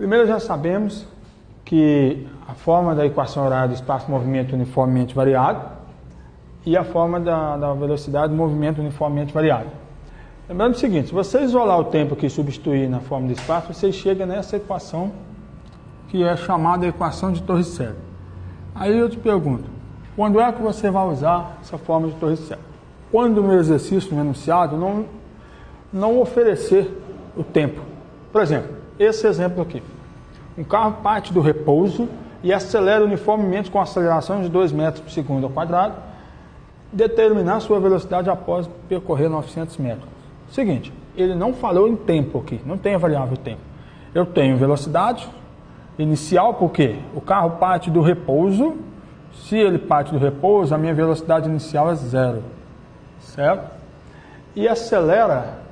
Primeiro, já sabemos que a forma da equação horária do espaço-movimento uniformemente variado e a forma da velocidade do movimento uniformemente variado. Lembrando o seguinte, se você isolar o tempo aqui e substituir na forma do espaço, você chega nessa equação que é chamada equação de Torricelli. Aí eu te pergunto, quando é que você vai usar essa forma de Torricelli? Quando no exercício, no enunciado, não oferecer o tempo. Por exemplo, esse exemplo aqui. Um carro parte do repouso e acelera uniformemente com aceleração de 2 metros por segundo ao quadrado, determinar sua velocidade após percorrer 900 metros. Seguinte, ele não falou em tempo aqui, não tem a variável tempo. Eu tenho velocidade inicial, porque o carro parte do repouso. Se ele parte do repouso, a minha velocidade inicial é 0, certo? E acelera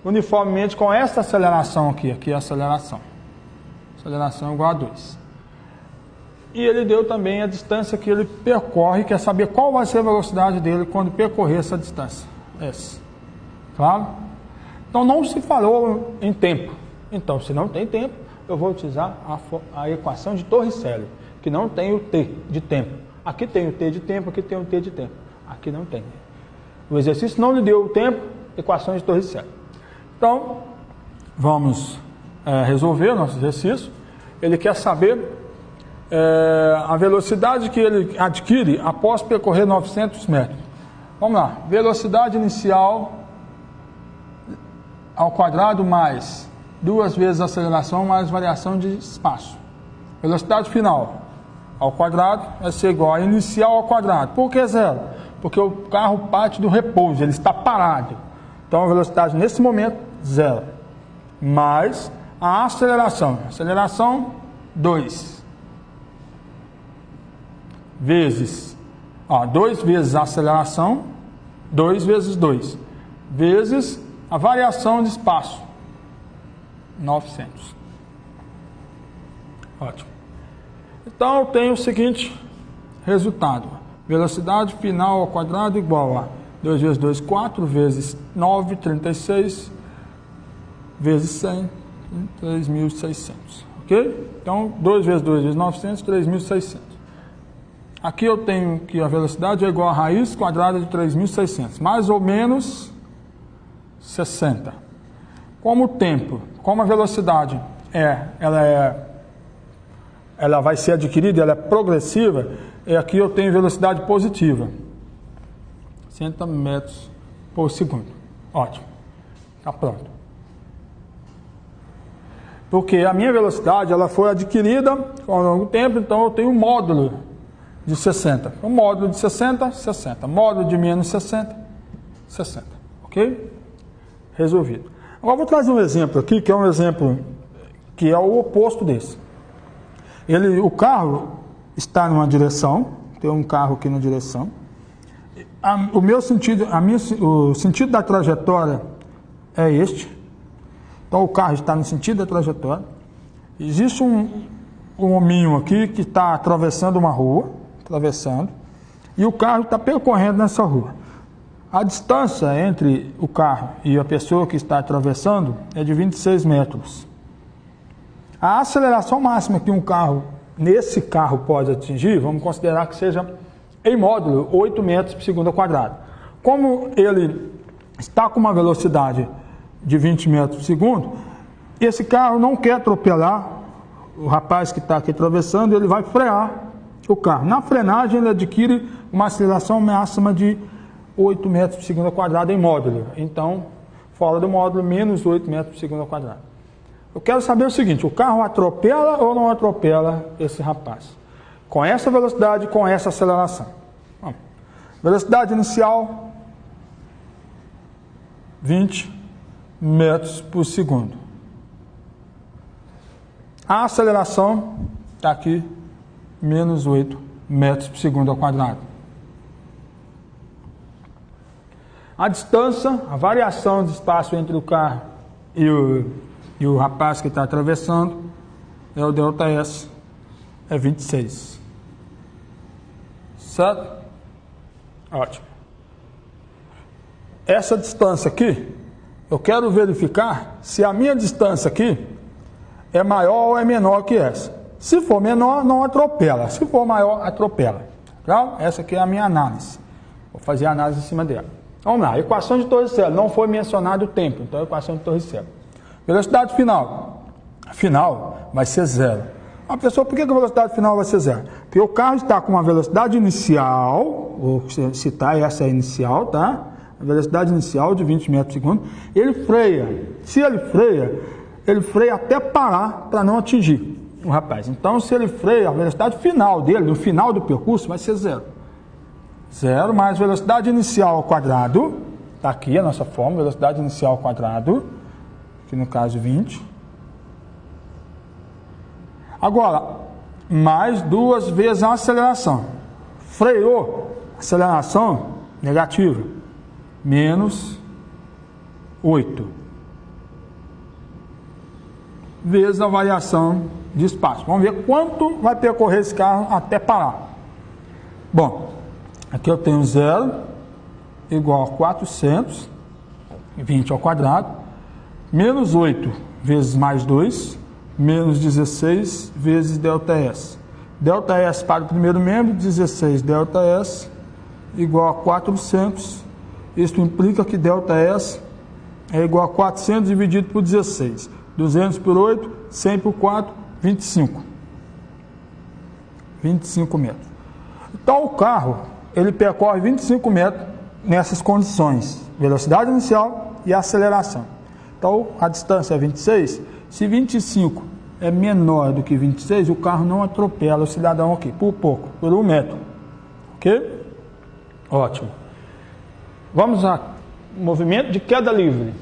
uniformemente com essa aceleração aqui é a aceleração. Aceleração igual a 2. E ele deu também a distância que ele percorre, quer saber qual vai ser a velocidade dele quando percorrer essa distância. S. Claro? Então não se falou em tempo. Então, se não tem tempo, eu vou utilizar a equação de Torricelli, que não tem o T de tempo. Aqui tem o T de tempo, aqui tem o T de tempo. Aqui não tem. O exercício não lhe deu o tempo, equação de Torricelli. Então, vamos resolver o nosso exercício. Ele quer saber a velocidade que ele adquire após percorrer 900 metros. Vamos lá. Velocidade inicial ao quadrado mais 2 vezes a aceleração mais variação de espaço. Velocidade final ao quadrado vai ser igual a inicial ao quadrado. Por que 0? Porque o carro parte do repouso, ele está parado. Então a velocidade nesse momento, 0. Mais a aceleração. Aceleração, 2. Vezes, 2 vezes a aceleração, 2 vezes 2. Vezes a variação de espaço, 900. Ótimo. Então eu tenho o seguinte resultado. Velocidade final ao quadrado igual a 2 vezes 2, 4, vezes 9, 36, vezes 100, 3.600. Ok? Então 2 vezes 2 vezes 900, 3.600. Aqui eu tenho que a velocidade é igual a raiz quadrada de 3.600, mais ou menos 60. Como o tempo, como a velocidade ela vai ser adquirida, ela é progressiva, aqui eu tenho velocidade positiva, 60 metros por segundo. Ótimo, está pronto. Porque a minha velocidade ela foi adquirida ao longo do tempo, então eu tenho um módulo de 60. O módulo de 60, 60. Módulo de menos 60, 60. Ok? Resolvido. Agora vou trazer um exemplo aqui, que é um exemplo que é o oposto desse. O carro está numa direção, tem um carro aqui na direção. O sentido da trajetória é este. Então o carro está no sentido da trajetória. Existe um hominho aqui que está atravessando uma rua, e o carro está percorrendo nessa rua. A distância entre o carro e a pessoa que está atravessando é de 26 metros. A aceleração máxima que nesse carro pode atingir, vamos considerar que seja em módulo 8 metros por segundo ao quadrado. Como ele está com uma velocidade de 20 metros por segundo, esse carro não quer atropelar o rapaz que está aqui atravessando, ele vai frear o carro. Na frenagem ele adquire uma aceleração máxima de 8 metros por segundo ao quadrado em módulo. Então, fora do módulo, menos 8 metros por segundo ao quadrado. Eu quero saber o seguinte, o carro atropela ou não atropela esse rapaz? Com essa velocidade, com essa aceleração. Velocidade inicial, 20 metros por segundo. A aceleração está aqui, menos 8 metros por segundo ao quadrado. A distância, a variação de espaço entre o carro e o rapaz que está atravessando é o ΔS, é 26. Certo? Ótimo. Essa distância aqui, eu quero verificar se a minha distância aqui é maior ou é menor que essa. Se for menor, não atropela. Se for maior, atropela. Claro? Essa aqui é a minha análise. Vou fazer a análise em cima dela. Vamos lá. Equação de Torricelli. Não foi mencionado o tempo. Então, equação de Torricelli. Velocidade final. Final vai ser zero. Ah, professor, por que a velocidade final vai ser zero? Porque o carro está com uma velocidade inicial, vou citar essa é inicial, tá? A velocidade inicial de 20 metros por segundo. Ele freia. Se ele freia até parar para não atingir o rapaz. Então, se ele freia, a velocidade final dele, no final do percurso, vai ser zero. Zero mais velocidade inicial ao quadrado. Está aqui a nossa fórmula, velocidade inicial ao quadrado. Aqui no caso 20. Agora, mais 2 vezes a aceleração. Freou, aceleração negativa, menos 8. Vezes a variação de espaço. Vamos ver quanto vai percorrer esse carro até parar. Bom, aqui eu tenho 0 igual a 420 ao quadrado, menos 8 vezes mais 2, menos 16 vezes ΔS. ΔS para o primeiro membro, 16 ΔS igual a 400. Isso implica que ΔS é igual a 400 dividido por 16. 200 por 8, 100 por 4, 25. 25 metros. Então o carro, ele percorre 25 metros nessas condições. Velocidade inicial e aceleração. Então a distância é 26. Se 25 é menor do que 26, o carro não atropela o cidadão aqui, por pouco, por 1 metro. Ok? Ótimo. Vamos a movimento de queda livre.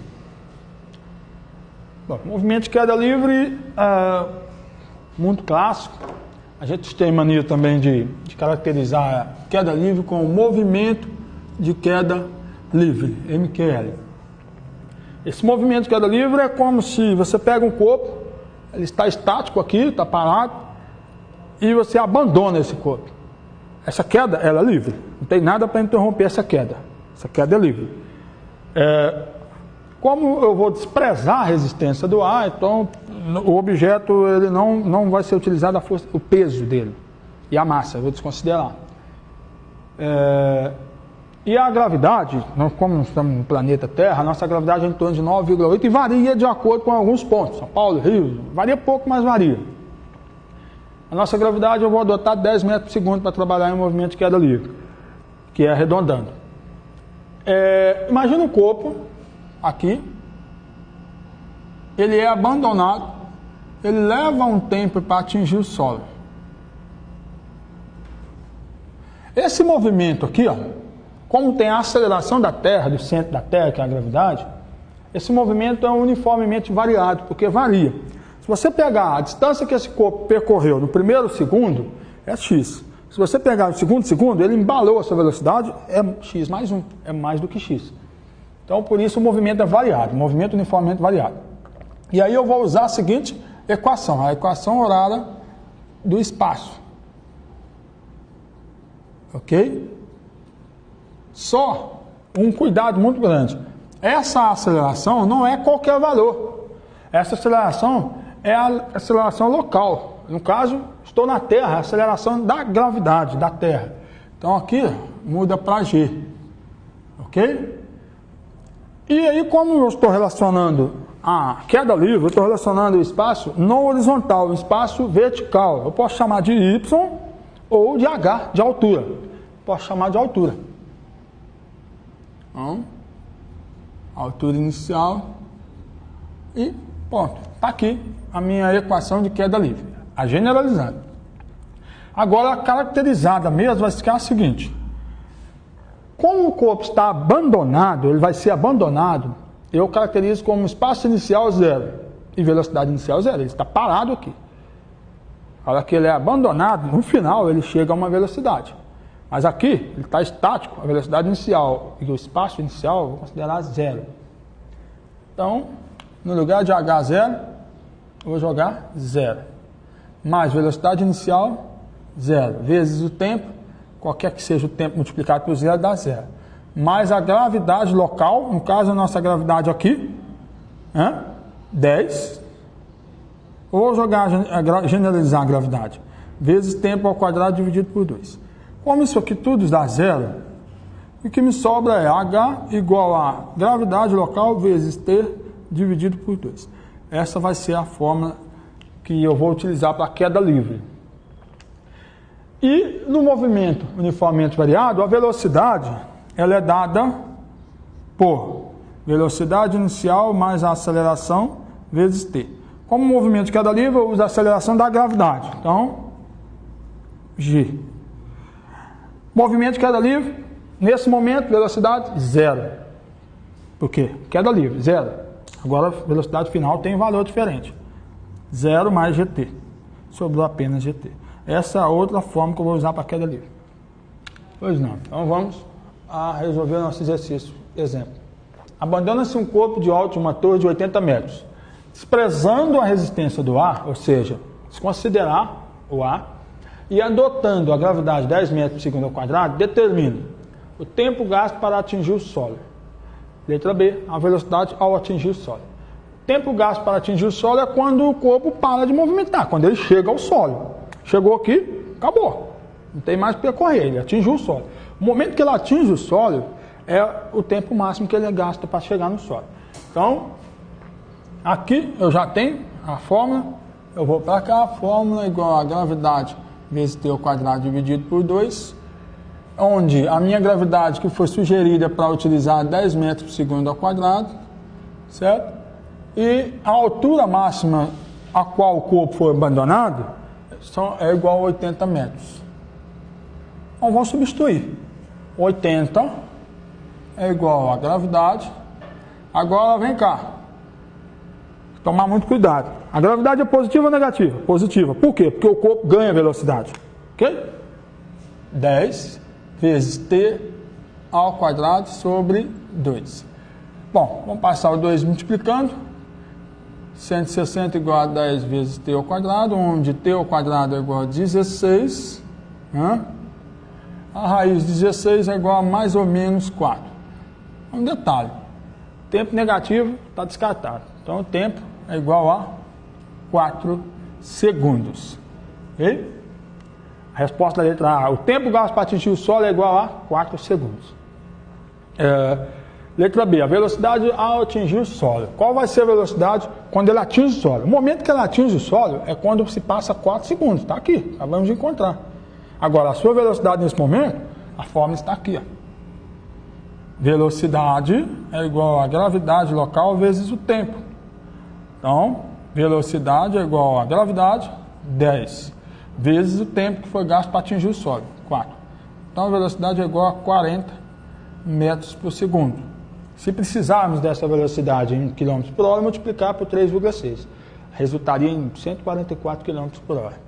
Bom, movimento de queda livre muito clássico. A gente tem mania também de caracterizar a queda livre com o movimento de queda livre, MQL. Esse movimento de queda livre é como se você pega um corpo, ele está estático aqui, está parado, e você abandona esse corpo. Essa queda, ela é livre. Não tem nada para interromper essa queda. Essa queda é livre. Como eu vou desprezar a resistência do ar, então o objeto ele não vai ser utilizado a força, o peso dele e a massa, eu vou desconsiderar. E a gravidade, como nós estamos no planeta Terra, a nossa gravidade é em torno de 9,8 e varia de acordo com alguns pontos. São Paulo, Rio, varia pouco, mas varia. A nossa gravidade eu vou adotar 10 metros por segundo para trabalhar em movimento de queda livre, que é arredondando. Imagina um corpo aqui, ele é abandonado, ele leva um tempo para atingir o solo. Esse movimento aqui, ó, como tem a aceleração da Terra, do centro da Terra, que é a gravidade, esse movimento é uniformemente variado, porque varia. Se você pegar a distância que esse corpo percorreu no primeiro segundo, é x. Se você pegar no segundo segundo, ele embalou essa velocidade, é x mais 1, é mais do que x. Então, por isso o movimento é variado, o movimento uniformemente variado. E aí eu vou usar a seguinte equação, a equação horária do espaço. Ok? Só um cuidado muito grande. Essa aceleração não é qualquer valor. Essa aceleração é a aceleração local. No caso, estou na Terra, a aceleração da gravidade da Terra. Então aqui muda para G. Ok? E aí, como eu estou relacionando a queda livre, eu estou relacionando o espaço não horizontal, o espaço vertical. Eu posso chamar de Y ou de H, de altura. Posso chamar de altura. Então, altura inicial e ponto. Está aqui a minha equação de queda livre, a generalizada. Agora, a caracterizada mesmo vai ficar a seguinte. Como o corpo está abandonado, ele vai ser abandonado, eu caracterizo como espaço inicial zero e velocidade inicial zero. Ele está parado aqui. A hora que ele é abandonado, no final ele chega a uma velocidade. Mas aqui, ele está estático, a velocidade inicial e o espaço inicial eu vou considerar zero. Então, no lugar de H0, eu vou jogar zero. Mais velocidade inicial, zero. Vezes o tempo, qualquer que seja o tempo multiplicado por zero, dá zero. Mais a gravidade local, no caso a nossa gravidade aqui, 10. Ou generalizar a gravidade. Vezes tempo ao quadrado dividido por 2. Como isso aqui tudo dá zero, o que me sobra é H igual a gravidade local vezes T dividido por 2. Essa vai ser a fórmula que eu vou utilizar para a queda livre. E no movimento uniformemente variado, a velocidade ela é dada por velocidade inicial mais a aceleração vezes t. Como movimento de queda livre, eu uso a aceleração da gravidade. Então, g. Movimento de queda livre, nesse momento, velocidade zero. Por quê? Queda livre, zero. Agora, a velocidade final tem um valor diferente. Zero mais gt. Sobrou apenas gt. Essa é a outra forma que eu vou usar para queda livre. Pois não. Então, vamos a resolver o nosso exercício. Exemplo. Abandona-se um corpo de alto de uma torre de 80 metros. Desprezando a resistência do ar, ou seja, desconsiderar o ar, e adotando a gravidade de 10 metros por segundo ao quadrado, determina o tempo gasto para atingir o solo. Letra B, a velocidade ao atingir o solo. O tempo gasto para atingir o solo é quando o corpo para de movimentar, quando ele chega ao solo. Chegou aqui, acabou. Não tem mais para percorrer, ele atingiu o solo. O momento que ele atinge o solo é o tempo máximo que ele gasta para chegar no solo. Então, aqui eu já tenho a fórmula, eu vou para cá, a fórmula é igual a gravidade vezes t ao quadrado dividido por 2, onde a minha gravidade que foi sugerida para utilizar 10 metros por segundo ao quadrado, certo? E a altura máxima a qual o corpo foi abandonado é igual a 80 metros. Então vamos substituir. 80 é igual a gravidade. Agora vem cá. Tomar muito cuidado. A gravidade é positiva ou negativa? Positiva. Por quê? Porque o corpo ganha velocidade. Ok? 10 vezes t ao quadrado sobre 2. Bom, vamos passar o 2 multiplicando. 160 igual a 10 vezes t ao quadrado, onde t ao quadrado é igual a 16. A raiz de 16 é igual a mais ou menos 4. Um detalhe. Tempo negativo está descartado. Então, o tempo é igual a 4 segundos. Ok? A resposta da letra A. O tempo gasto para atingir o solo é igual a 4 segundos. Letra B. A velocidade ao atingir o solo. Qual vai ser a velocidade quando ele atinge o solo? O momento que ele atinge o solo é quando se passa 4 segundos. Está aqui. Acabamos de encontrar. Agora, a sua velocidade nesse momento, a fórmula está aqui. Velocidade é igual a gravidade local vezes o tempo. Então, velocidade é igual a gravidade, 10, vezes o tempo que foi gasto para atingir o solo, 4. Então, a velocidade é igual a 40 metros por segundo. Se precisarmos dessa velocidade em km por hora, multiplicar por 3,6. Resultaria em 144 km por hora.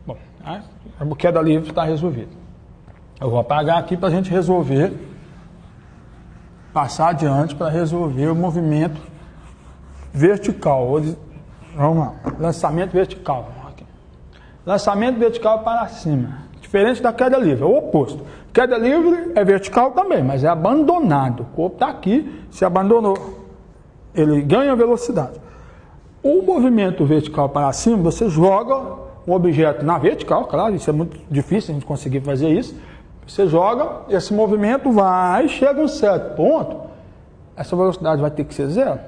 Bom, a queda livre está resolvida. Eu vou apagar aqui para a gente resolver, passar adiante para resolver o movimento vertical. Vamos lá. Lançamento vertical. Aqui. Lançamento vertical para cima. Diferente da queda livre, é o oposto. Queda livre é vertical também, mas é abandonado. O corpo está aqui, se abandonou. Ele ganha velocidade. O movimento vertical para cima, você joga o objeto na vertical, claro, isso é muito difícil a gente conseguir fazer isso. Você joga, esse movimento vai, chega a um certo ponto, essa velocidade vai ter que ser zero.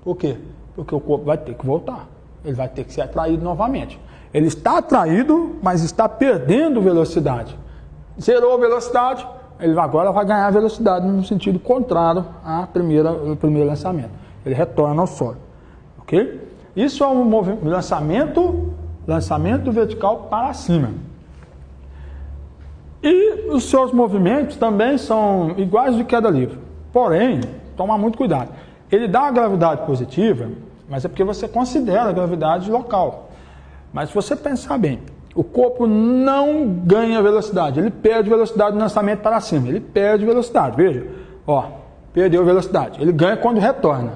Por quê? Porque o corpo vai ter que voltar. Ele vai ter que ser atraído novamente. Ele está atraído, mas está perdendo velocidade. Zerou a velocidade, ele agora vai ganhar velocidade no sentido contrário ao primeiro lançamento. Ele retorna ao solo. Ok? Isso é um lançamento vertical para cima. E os seus movimentos também são iguais de queda livre. Porém, toma muito cuidado. Ele dá a gravidade positiva, mas é porque você considera a gravidade local. Mas se você pensar bem, o corpo não ganha velocidade, ele perde velocidade no lançamento para cima. Ele perde velocidade, veja. Perdeu velocidade. Ele ganha quando retorna.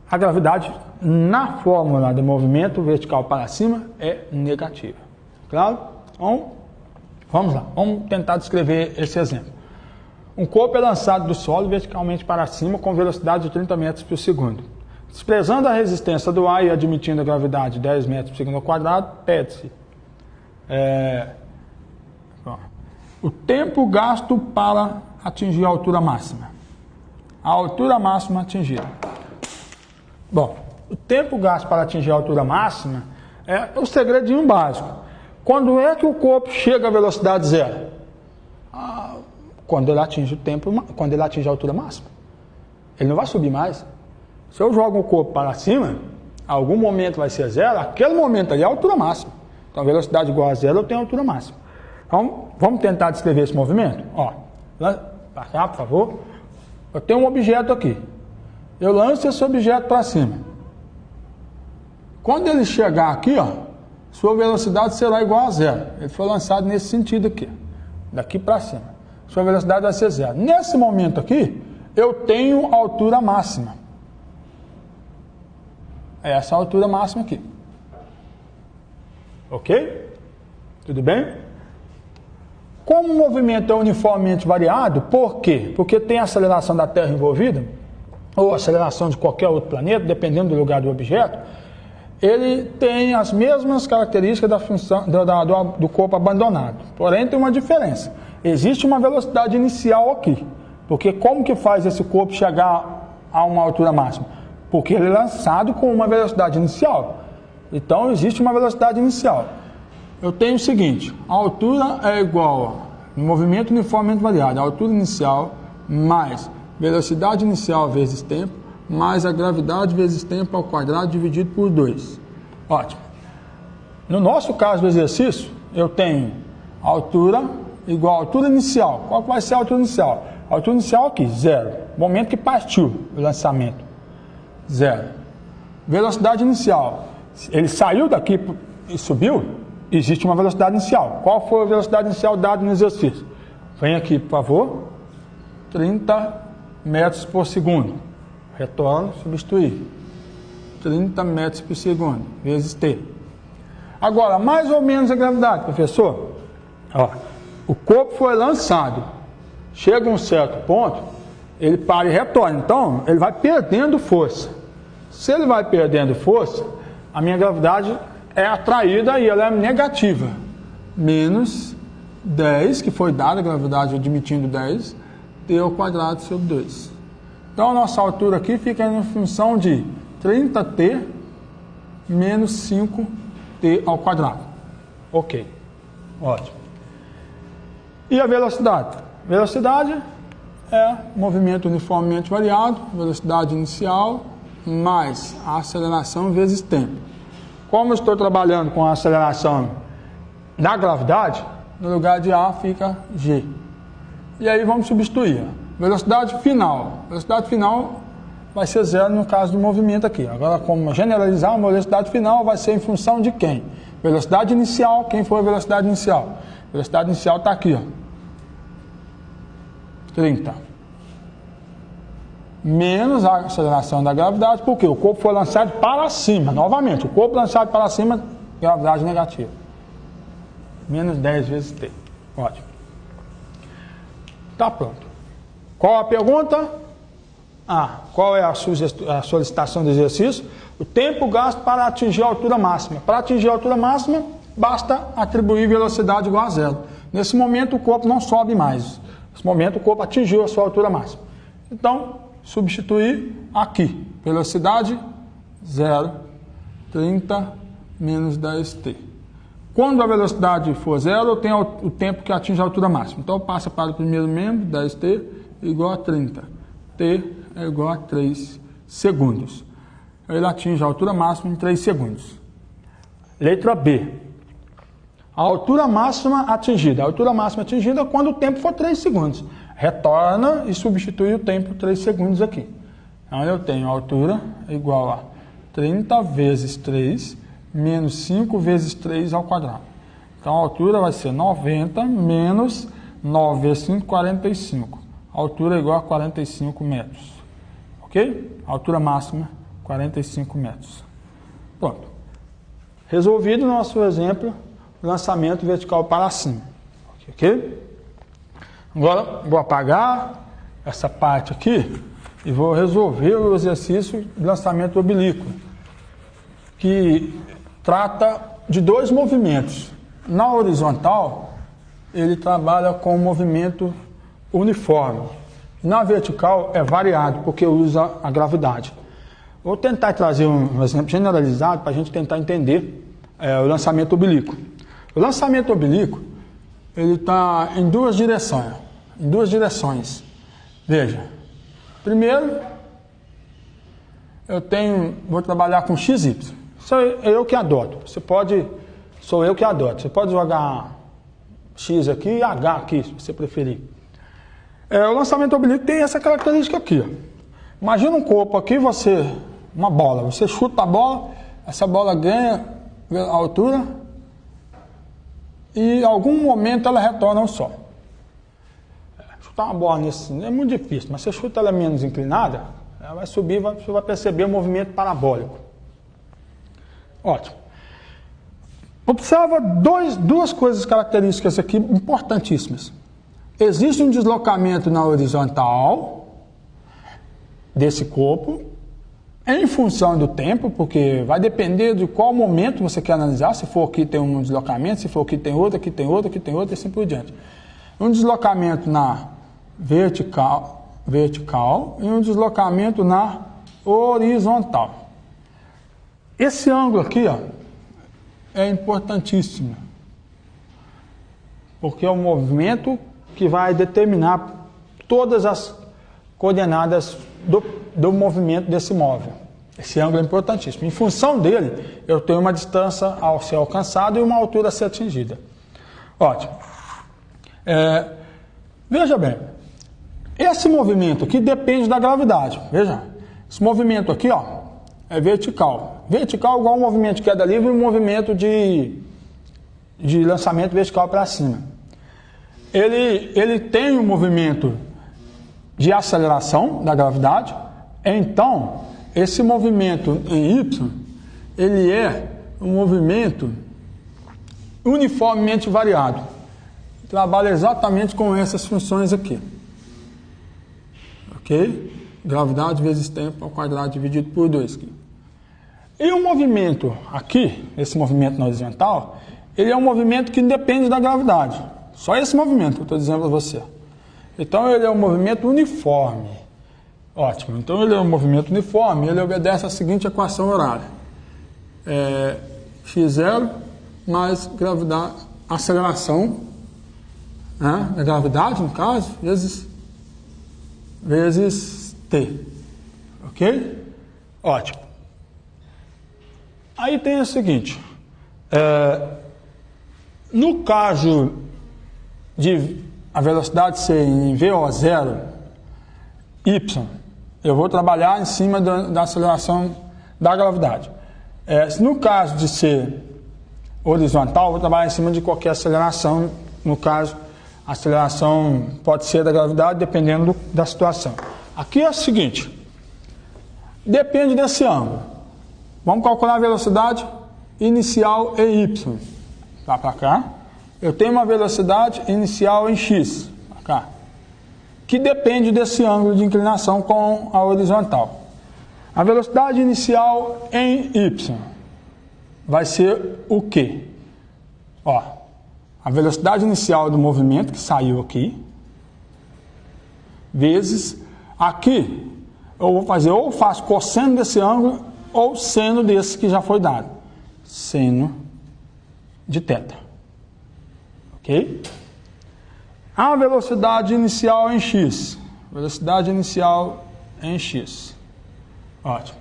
A gravidade na fórmula de movimento vertical para cima é negativa. Claro? Então, vamos lá. Vamos tentar descrever esse exemplo. Um corpo é lançado do solo verticalmente para cima com velocidade de 30 metros por segundo. Desprezando a resistência do ar e admitindo a gravidade de 10 metros por segundo ao quadrado, pede-se o tempo gasto para atingir a altura máxima. A altura máxima atingida. Bom, o tempo gasto para atingir a altura máxima é o segredinho básico. Quando é que o corpo chega à velocidade zero? Quando ele atinge quando ele atinge a altura máxima. Ele não vai subir mais. Se eu jogo o corpo para cima, algum momento vai ser zero, aquele momento ali é a altura máxima. Então, a velocidade igual a zero, eu tenho a altura máxima. Então, vamos tentar descrever esse movimento? Ó, para cá, por favor. Eu tenho um objeto aqui. Eu lanço esse objeto para cima. Quando ele chegar aqui, ó, sua velocidade será igual a zero. Ele foi lançado nesse sentido aqui, daqui para cima. Sua velocidade vai ser zero. Nesse momento aqui, eu tenho a altura máxima. É essa a altura máxima aqui. Ok? Tudo bem? Como o movimento é uniformemente variado, por quê? Porque tem a aceleração da Terra envolvida, ou aceleração de qualquer outro planeta, dependendo do lugar do objeto, ele tem as mesmas características da função do corpo abandonado. Porém, tem uma diferença. Existe uma velocidade inicial aqui. Porque como que faz esse corpo chegar a uma altura máxima? Porque ele é lançado com uma velocidade inicial. Então, existe uma velocidade inicial. Eu tenho o seguinte, a altura é igual a movimento uniformemente variado, a altura inicial mais velocidade inicial vezes tempo, mais a gravidade vezes tempo ao quadrado dividido por 2. Ótimo. No nosso caso do exercício, eu tenho a altura igual a altura inicial. Qual que vai ser a altura inicial? A altura inicial aqui, zero. Momento que partiu o lançamento, zero. Velocidade inicial. Ele saiu daqui e subiu, existe uma velocidade inicial. Qual foi a velocidade inicial dada no exercício? Vem aqui, por favor. 30 metros por segundo. Retorno, substituir. 30 metros por segundo, vezes T. Agora, mais ou menos a gravidade, professor. Ó, o corpo foi lançado. Chega a um certo ponto, ele para e retorna. Então, ele vai perdendo força. Se ele vai perdendo força, a minha gravidade é atraída e ela é negativa. Menos 10, que foi dada a gravidade admitindo 10, T ao quadrado sobre 2. Então, a nossa altura aqui fica em função de 30T menos 5T ao quadrado. Ok. Ótimo. E a velocidade? Velocidade é movimento uniformemente variado, velocidade inicial mais a aceleração vezes tempo. Como eu estou trabalhando com a aceleração da gravidade, no lugar de A fica G. E aí vamos substituir. Velocidade final. Velocidade final vai ser zero no caso do movimento aqui. Agora, como generalizar, a velocidade final vai ser em função de quem? Velocidade inicial, quem foi a velocidade inicial? A velocidade inicial está aqui, ó. 30. Menos a aceleração da gravidade, porque o corpo foi lançado para cima. Novamente, o corpo lançado para cima, gravidade negativa. Menos 10 vezes T. Ótimo. Está pronto. Qual a pergunta? Qual é a solicitação do exercício? O tempo gasto para atingir a altura máxima. Para atingir a altura máxima, basta atribuir velocidade igual a zero. Nesse momento, o corpo não sobe mais. Nesse momento, o corpo atingiu a sua altura máxima. Então, substituir aqui. Velocidade, 0. 30 menos 10T. Quando a velocidade for 0, eu tenho o tempo que atinge a altura máxima. Então, passa para o primeiro membro, 10T, igual a 30. T é igual a 3 segundos. Ele atinge a altura máxima em 3 segundos. Letra B. A altura máxima atingida. A altura máxima atingida é quando o tempo for 3 segundos. Retorna e substitui o tempo 3 segundos aqui. Então, eu tenho a altura igual a 30 vezes 3 menos 5 vezes 3 ao quadrado. Então, a altura vai ser 90 menos 9 vezes 5, 45. A altura é igual a 45 metros. Ok? A altura máxima, 45 metros. Pronto. Resolvido o nosso exemplo, lançamento vertical para cima. Ok? Agora, vou apagar essa parte aqui e vou resolver o exercício de lançamento oblíquo, que trata de dois movimentos. Na horizontal, ele trabalha com um movimento uniforme. Na vertical é variado, porque usa a gravidade. Vou tentar trazer um exemplo generalizado para a gente tentar entender o lançamento oblíquo. O lançamento oblíquo, ele está em duas direções. Veja, primeiro, vou trabalhar com XY. Sou eu que adoto. Sou eu que adoto. Você pode jogar X aqui e H aqui, se você preferir. O lançamento oblíquo tem essa característica aqui. Ó. Imagina um corpo aqui, uma bola. Você chuta a bola, essa bola ganha a altura e em algum momento ela retorna ao Sol. Chutar uma bola nesse é muito difícil, mas você chuta ela menos inclinada, ela vai subir, você vai perceber o movimento parabólico. Ótimo. Observa duas coisas características aqui importantíssimas. Existe um deslocamento na horizontal desse corpo, em função do tempo, porque vai depender de qual momento você quer analisar. Se for aqui tem um deslocamento, se for aqui tem outro, aqui tem outro, aqui tem outro, e assim por diante. Um deslocamento na vertical e um deslocamento na horizontal. Esse ângulo aqui, ó, é importantíssimo, porque é o movimento que vai determinar todas as coordenadas do movimento desse móvel. Esse ângulo é importantíssimo. Em função dele, eu tenho uma distância a ser alcançada e uma altura a ser atingida. Ótimo. Veja bem, esse movimento aqui depende da gravidade. Veja, esse movimento aqui, ó, é vertical. Vertical igual ao movimento de queda livre e um movimento de lançamento vertical para cima. Ele tem um movimento de aceleração da gravidade, então esse movimento em Y, ele é um movimento uniformemente variado. Trabalha exatamente com essas funções aqui. Ok? Gravidade vezes tempo ao quadrado dividido por 2 aqui. E o movimento aqui, esse movimento na horizontal, ele é um movimento que independe da gravidade. Só esse movimento que eu estou dizendo para você. Então ele é um movimento uniforme. Ótimo. Então ele é um movimento uniforme, ele obedece à seguinte equação horária. x0 mais gravidade, aceleração, né, da gravidade, no caso, vezes t. Ok? Ótimo. Aí tem o seguinte. No caso de a velocidade ser em VO0, y, eu vou trabalhar em cima da aceleração da gravidade. No caso de ser horizontal, eu vou trabalhar em cima de qualquer aceleração. No caso, a aceleração pode ser da gravidade, dependendo da situação. Aqui é o seguinte, depende desse ângulo. Vamos calcular a velocidade inicial em y. Tá para cá. Eu tenho uma velocidade inicial em x, para cá, que depende desse ângulo de inclinação com a horizontal. A velocidade inicial em y vai ser o quê? Ó, a velocidade inicial do movimento que saiu aqui, vezes aqui, eu vou fazer ou faço cosseno desse ângulo ou seno desse que já foi dado. Seno de θ. Ok? A velocidade inicial em x. Velocidade inicial em x. Ótimo.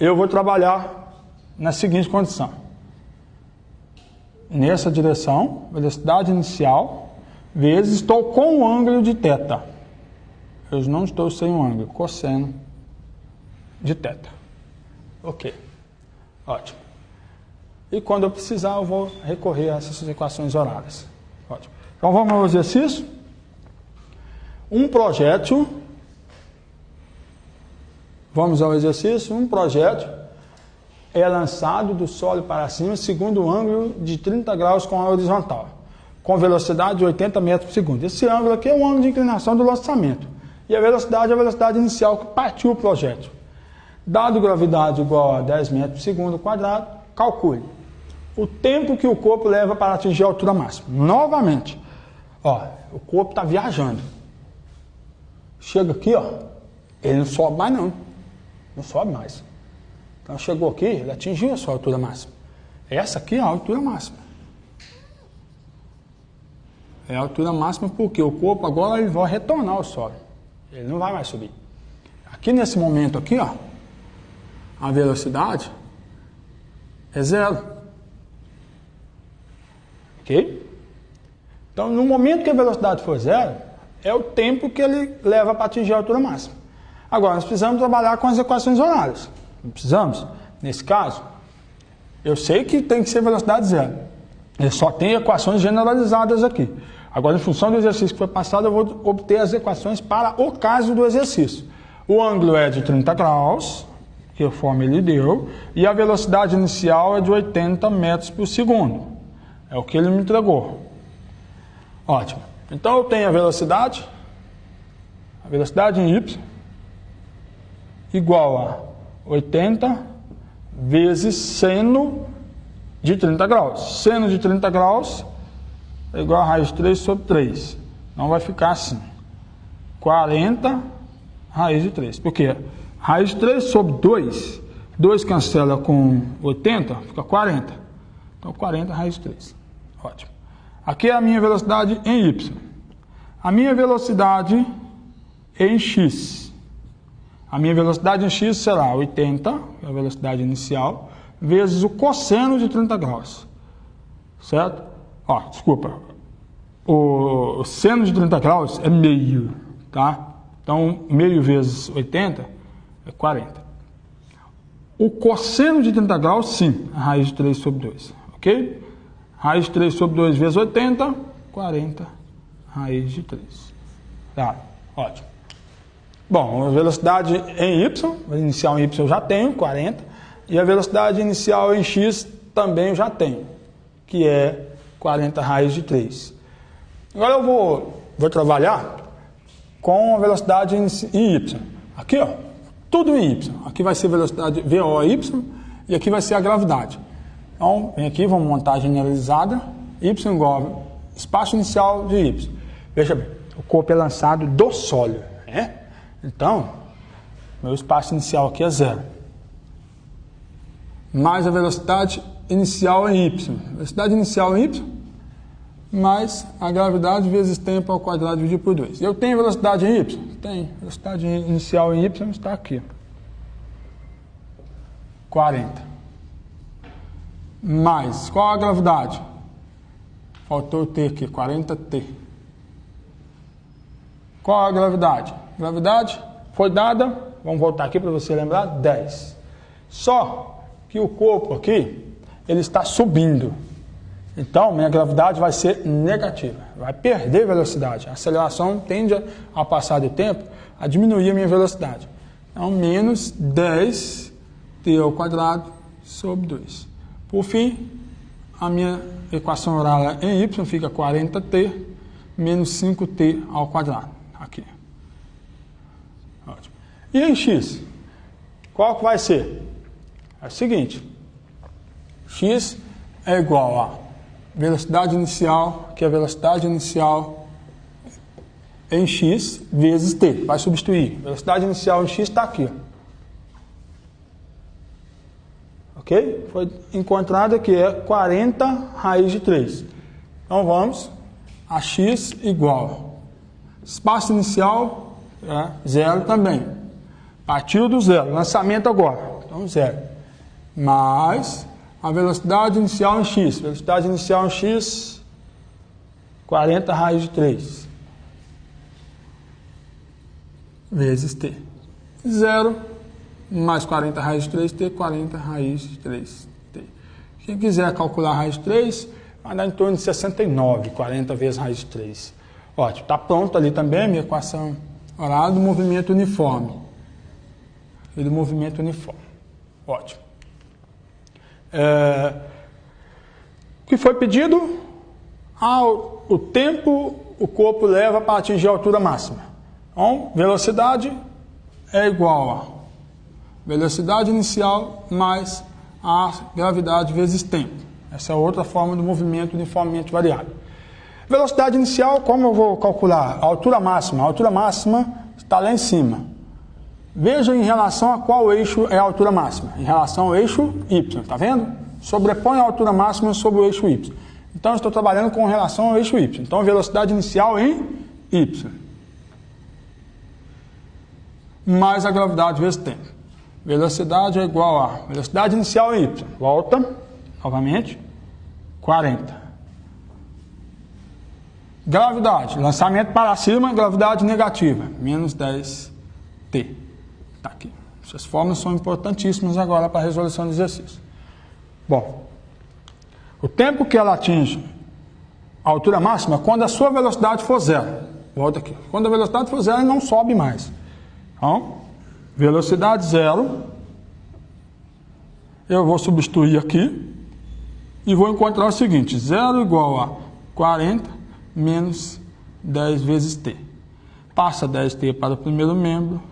Eu vou trabalhar na seguinte condição. Nessa direção, velocidade inicial, vezes estou com um ângulo de θ. Eu não estou sem um ângulo, cosseno de θ. Ok. Ótimo. E quando eu precisar, eu vou recorrer a essas equações horárias. Ótimo. Então vamos ao exercício. Um projétil. Vamos ao exercício. Um projétil é lançado do solo para cima segundo o ângulo de 30 graus com a horizontal, com velocidade de 80 metros por segundo. Esse ângulo aqui é o ângulo de inclinação do lançamento. E a velocidade é a velocidade inicial que partiu o projétil. Dado gravidade igual a 10 metros por segundo quadrado, calcule o tempo que o corpo leva para atingir a altura máxima. Novamente, ó, o corpo está viajando. Chega aqui, ó, ele não sobe mais não. Não sobe mais. Então chegou aqui, ele atingiu a sua altura máxima. Essa aqui é a altura máxima. É a altura máxima porque o corpo agora ele vai retornar ao solo. Ele não vai mais subir. Aqui nesse momento aqui, ó, a velocidade é 0. Ok? Então, no momento que a velocidade for 0, é o tempo que ele leva para atingir a altura máxima. Agora, nós precisamos trabalhar com as equações horárias. Não precisamos? Nesse caso, eu sei que tem que ser velocidade 0. Ele só tem equações generalizadas aqui. Agora, em função do exercício que foi passado, eu vou obter as equações para o caso do exercício. O ângulo é de 30 graus, que conforme ele deu, e a velocidade inicial é de 80 metros por segundo. É o que ele me entregou. Ótimo. Então, eu tenho a velocidade em y, igual a 80 vezes seno de 30 graus. Seno de 30 graus é igual a raiz de 3 sobre 3. Então vai ficar assim. 40 raiz de 3. Por quê? Raiz de 3 sobre 2. 2 cancela com 80, fica 40. Então 40 raiz de 3. Ótimo. Aqui é a minha velocidade em y. A minha velocidade em x. A minha velocidade em x será 80, que é a velocidade inicial, vezes o cosseno de 30 graus. Certo? Ó, desculpa. O seno de 30 graus é meio, tá? Então, meio vezes 80 é 40. O cosseno de 30 graus, sim, a raiz de 3 sobre 2. Ok? Raiz de 3 sobre 2 vezes 80, 40 raiz de 3. Tá, ótimo. Bom, a velocidade em y, a inicial em y eu já tenho, 40. E a velocidade inicial em x também eu já tenho, que é 40 raiz de 3. Agora eu vou trabalhar com a velocidade em y. Aqui, ó, tudo em y. Aqui vai ser velocidade VOY e aqui vai ser a gravidade. Então, vem aqui, vamos montar a generalizada. Y igual a espaço inicial de y. Veja bem, o corpo é lançado do sólido, né? Então, meu espaço inicial aqui é 0. Mais a velocidade inicial em y. Velocidade inicial em y mais a gravidade vezes tempo ao quadrado dividido por 2. Eu tenho velocidade em y? Tenho. Velocidade inicial em y está aqui. 40. Mais, qual a gravidade? Faltou o t aqui, 40t. Qual a gravidade? Gravidade foi dada, vamos voltar aqui para você lembrar, 10. Só que o corpo aqui, ele está subindo. Então, minha gravidade vai ser negativa, vai perder velocidade. A aceleração tende a passar do tempo a diminuir a minha velocidade. Então, menos 10t ao quadrado sobre 2. Por fim, a minha equação horária em y fica 40t menos 5t ao quadrado. Aqui. Ótimo. E em x? Qual que vai ser? É o seguinte. X é igual a velocidade inicial, que é a velocidade inicial em x vezes t. Vai substituir. Velocidade inicial em x está aqui. Ok? Foi encontrada que é 40 raiz de 3. Então vamos a x igual. Espaço inicial é 0 também. Partiu do 0. Lançamento agora. Então 0. Mais a velocidade inicial em x. Velocidade inicial em x, 40 raiz de 3. Vezes t. 0 mais 40 raiz de 3t, 40 raiz de 3t. Quem quiser calcular a raiz de 3, vai dar em torno de 69, 40 vezes raiz de 3. Ótimo, está pronto ali também a minha equação oral do movimento uniforme. E do movimento uniforme. Ótimo. O que foi pedido? O tempo o corpo leva para atingir a altura máxima. Então, velocidade é igual a velocidade inicial mais a gravidade vezes tempo. Essa é outra forma do movimento uniformemente variável. Velocidade inicial, como eu vou calcular? A altura máxima. A altura máxima está lá em cima. Veja em relação a qual eixo é a altura máxima. Em relação ao eixo Y, está vendo? Sobrepõe a altura máxima sobre o eixo Y. Então, eu estou trabalhando com relação ao eixo Y. Então, velocidade inicial em Y. Mais a gravidade vezes tempo. Velocidade é igual a velocidade inicial em Y. Volta, novamente, 40. Gravidade, lançamento para cima, gravidade negativa, menos 10T. Está aqui. Essas fórmulas são importantíssimas agora para a resolução do exercício. Bom, o tempo que ela atinge a altura máxima, quando a sua velocidade for zero. Volta aqui. Quando a velocidade for zero, ele não sobe mais. Então, velocidade zero, eu vou substituir aqui e vou encontrar o seguinte, zero igual a 40 menos 10 vezes t. Passa 10t para o primeiro membro,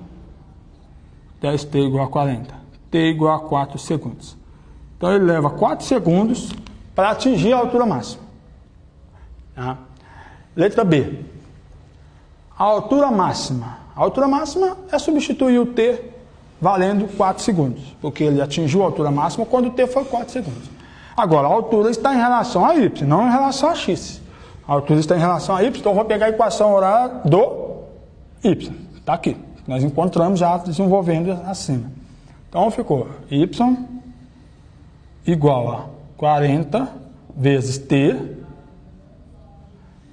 10t igual a 40, t igual a 4 segundos. Então, ele leva 4 segundos para atingir a altura máxima. Tá? Letra B. A altura máxima. A altura máxima é substituir o t valendo 4 segundos, porque ele atingiu a altura máxima quando o t foi 4 segundos. Agora, a altura está em relação a y, não em relação a x. A altura está em relação a y, então eu vou pegar a equação horária do y. Está aqui. Nós encontramos já desenvolvendo acima. Então, ficou y igual a 40 vezes t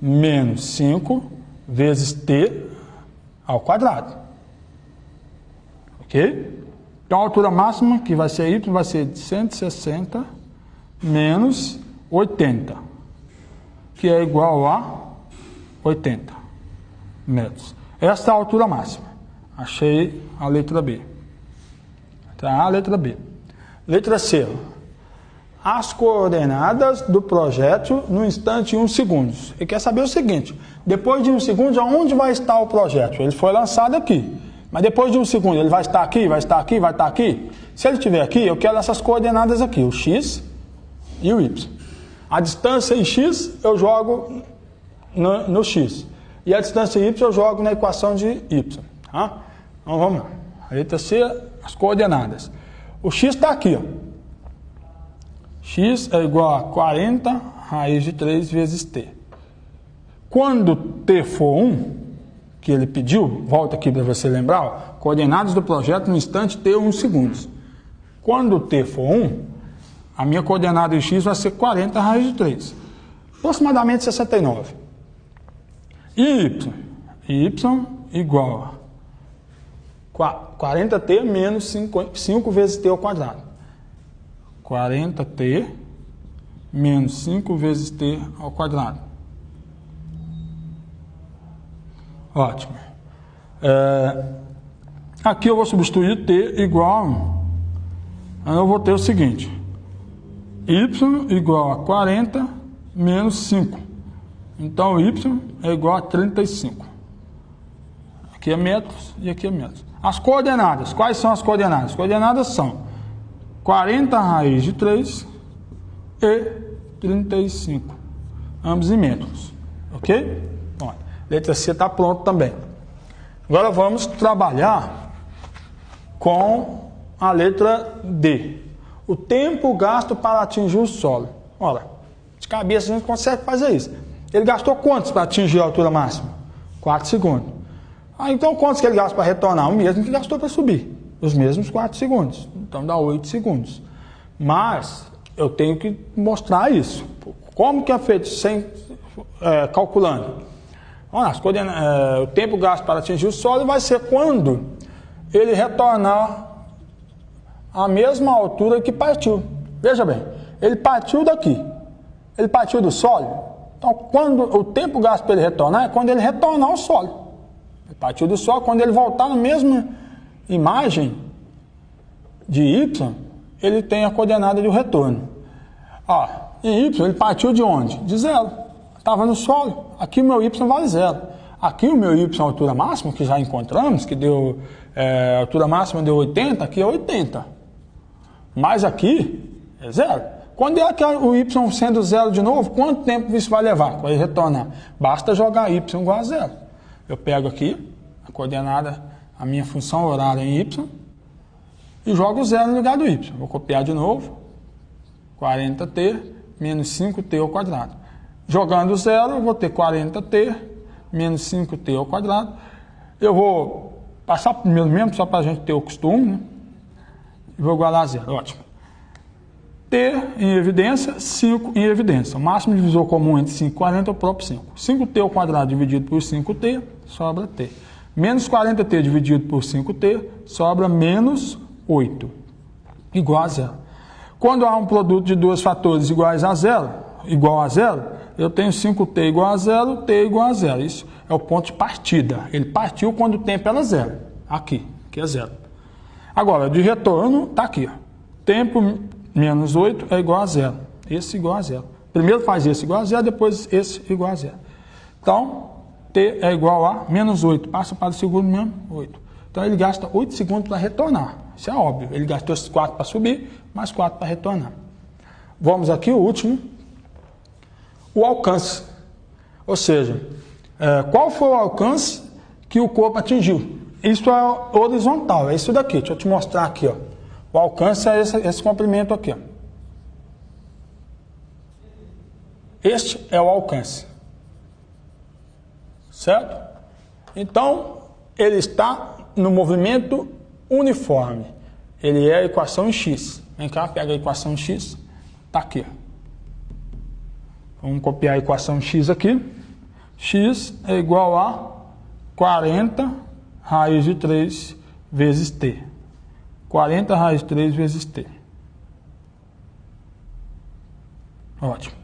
menos 5 vezes t ao quadrado. Ok? Então, a altura máxima, que vai ser y, vai ser de 160 menos 80, que é igual a 80 metros. Esta é a altura máxima. Achei a letra B. Tá? A letra B. Letra C. As coordenadas do projétil no instante 1 segundo. Ele quer saber o seguinte, depois de 1 segundo, aonde vai estar o projétil? Ele foi lançado aqui, mas depois de 1 segundo, ele vai estar aqui, vai estar aqui, vai estar aqui? Se ele estiver aqui, eu quero essas coordenadas aqui, o x e o y. A distância em x eu jogo no x, e a distância em y eu jogo na equação de y. Tá? Então vamos lá, a letra C, as coordenadas. O x está aqui, ó. X é igual a 40 raiz de 3 vezes t. Quando t for 1, que ele pediu, volta aqui para você lembrar, ó, coordenadas do projeto no instante t 1 segundos. Quando t for 1, a minha coordenada em x vai ser 40 raiz de 3. Aproximadamente 69. E y? Y igual a 40t menos 5 vezes t ao quadrado. 40t menos 5 vezes t ao quadrado. Ótimo. Aqui eu vou substituir t igual a 1. Aí eu vou ter o seguinte. Y igual a 40 menos 5. Então, y é igual a 35. Aqui é metros e aqui é metros. As coordenadas. Quais são as coordenadas? As coordenadas são 40 raiz de 3 e 35, ambos em metros, ok? Bom, letra C está pronto também. Agora vamos trabalhar com a letra D. O tempo gasto para atingir o solo. Olha, de cabeça a gente consegue fazer isso. Ele gastou quantos para atingir a altura máxima? 4 segundos. Então quantos que ele gasta para retornar? O mesmo que gastou para subir. Os mesmos 4 segundos. Então dá 8 segundos. Mas eu tenho que mostrar isso. Como que é feito sem calculando? Olha, o tempo gasto para atingir o solo vai ser quando ele retornar à mesma altura que partiu. Veja bem, ele partiu daqui. Ele partiu do solo. Então, quando o tempo gasto para ele retornar é quando ele retornar ao solo. Ele partiu do solo, quando ele voltar na mesma imagem de y, ele tem a coordenada do retorno. Ó, em y ele partiu de onde? De zero. Estava no solo. Aqui o meu y vale zero. aqui o meu y é a altura máxima, que já encontramos, que deu, a altura máxima deu 80, aqui é 80. Mas aqui é 0. Quando é que o y sendo 0 de novo, quanto tempo isso vai levar para ele retornar? Basta jogar y igual a 0. Eu pego aqui a coordenada, a minha função horária em y, e jogo 0 no lugar do y. Vou copiar de novo, 40t menos 5t ao quadrado. Jogando 0, eu vou ter 40t menos 5t ao quadrado. Eu vou passar primeiro mesmo, só para a gente ter o costume, né? E vou igualar a 0, ótimo. T em evidência, 5 em evidência. O máximo divisor comum entre 5 e 40 é o próprio 5. 5t ao quadrado dividido por 5t, sobra t. Menos 40t dividido por 5t, sobra menos 8, igual a 0. Quando há um produto de dois fatores igual a 0, eu tenho 5t igual a 0, t igual a 0. Isso é o ponto de partida. Ele partiu quando o tempo era 0. Aqui é 0. Agora, de retorno, está aqui. Ó. Tempo menos 8 é igual a 0. Esse igual a 0. Primeiro faz esse igual a 0, depois esse igual a 0. Então, t é igual a menos 8. Passa para o segundo mesmo, 8. Então, ele gasta 8 segundos para retornar. Isso é óbvio. Ele gastou esses 4 para subir, mais 4 para retornar. Vamos aqui, o último. O alcance. Ou seja, qual foi o alcance que o corpo atingiu? Isso é horizontal, é isso daqui. Deixa eu te mostrar aqui. Ó. O alcance é esse comprimento aqui. Ó. Este é o alcance. Certo? Então, ele está no movimento uniforme. Ele é a equação em x. Vem cá, pega a equação em x. Está aqui. Vamos copiar a equação x aqui. X é igual a 40 raiz de 3 vezes t. 40 raiz de 3 vezes t. Ótimo.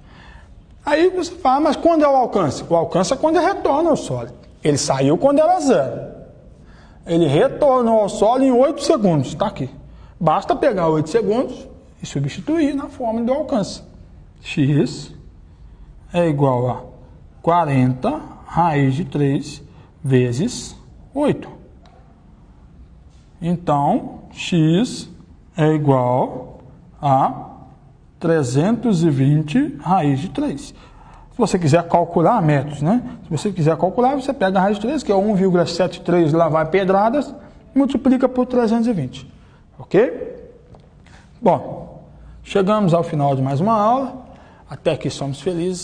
Aí você fala, mas quando é o alcance? O alcance é quando ele retorna ao sólido. Ele saiu quando era 0. Ele retornou ao solo em 8 segundos. Está aqui. Basta pegar 8 segundos e substituir na fórmula do alcance. X é igual a 40 raiz de 3 vezes 8. Então, x é igual a 320 raiz de 3. Se você quiser calcular metros, né? Se você quiser calcular, você pega a raiz de 3, que é 1,73, lá vai pedradas, multiplica por 320. Ok? Bom, chegamos ao final de mais uma aula. Até aqui somos felizes.